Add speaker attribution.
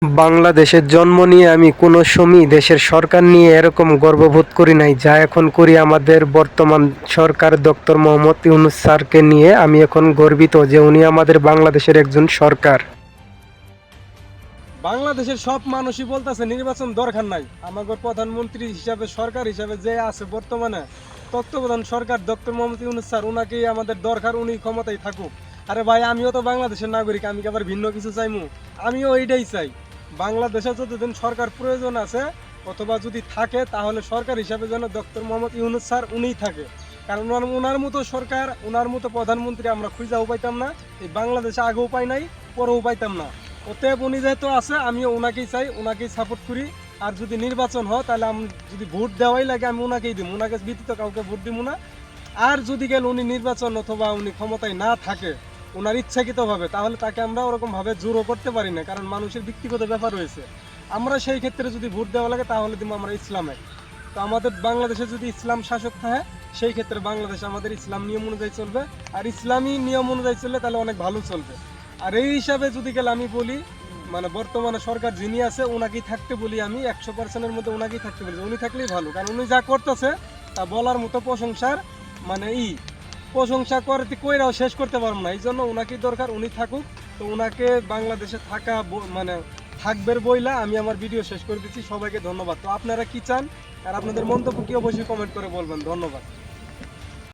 Speaker 1: বাংলাদেশের জন্ম নিয়ে আমি কোনো সময়ই দেশের সরকার নিয়ে এরকম গর্ববোধ করি নাই, যা এখন করি আমাদের বর্তমান সরকার ডক্টর মোহাম্মদ ইউনূস স্যারকে নিয়ে। আমি এখন গর্বিত যে উনি আমাদের বাংলাদেশের একজন সরকার।
Speaker 2: বাংলাদেশের সব মানুষই বলতেছে নির্বাচন দরকার নাই। আমাদের প্রধানমন্ত্রী হিসাবে সরকার হিসাবে যে আছে বর্তমানে তত্ত্বাবধান সরকার ডক্টর মোহাম্মদ ইউনূস স্যার, ওনাকেই আমাদের দরকার, উনি ক্ষমতায় থাকুক। আরে ভাই, আমিও তো বাংলাদেশের নাগরিক, আমি কি আবার ভিন্ন কিছু চাইমু? আমিও এইটাই চাই। বাংলাদেশে যতদিন সরকার প্রয়োজন আছে অথবা যদি থাকে, তাহলে সরকার হিসাবে যেন ডক্টর মোহাম্মদ ইউনূস স্যার উনিই থাকে। কারণ ওনার মতো সরকার, ওনার মতো প্রধানমন্ত্রী আমরা খুঁজাও পাইতাম না, এই বাংলাদেশে আগেও পাই নাই, পরেও পাইতাম না। অতএব উনি যেহেতু আছে, আমিও ওনাকেই চাই, ওনাকেই সাপোর্ট করি। আর যদি নির্বাচন হয়, তাহলে আমি যদি ভোট দেওয়াই লাগে আমি ওনাকেই দিব, ওনাকে ব্যতীত কাউকে ভোট দিব না। আর যদি গেল উনি নির্বাচন অথবা উনি ক্ষমতায় না থাকে ওনার ইচ্ছাকৃতভাবে, তাহলে তাকে আমরা ওরকমভাবে জোরও করতে পারি না, কারণ মানুষের ব্যক্তিগত ব্যাপার রয়েছে। আমরা সেই ক্ষেত্রে যদি ভোট দেওয়া লাগে তাহলে দিব আমরা ইসলামে। তো আমাদের বাংলাদেশে যদি ইসলাম শাসক থাকে, সেই ক্ষেত্রে বাংলাদেশে আমাদের ইসলাম নিয়ম অনুযায়ী চলবে। আর ইসলামী নিয়ম অনুযায়ী চললে তাহলে অনেক ভালো চলবে। আর এই হিসাবে যদি গেলে আমি বলি, মানে বর্তমানে সরকার যিনি আছে ওনাকেই থাকতে বলি, আমি 100%-এর মধ্যে ওনাকেই থাকতে বলি। উনি থাকলেই ভালো, কারণ উনি যা করতেছে তা বলার মতো প্রশংসার, মানে প্রশংসা করতে কইরাও শেষ করতে পারবো না। এই জন্য ওনাকেই দরকার, উনি থাকুক। তো ওনাকে বাংলাদেশে থাকা মানে থাকবে বইলা আমি আমার ভিডিও শেষ করে দিচ্ছি। সবাইকে ধন্যবাদ। তো আপনারা কি চান আর আপনাদের মন্তব্য কি অবশ্যই কমেন্ট করে বলবেন। ধন্যবাদ।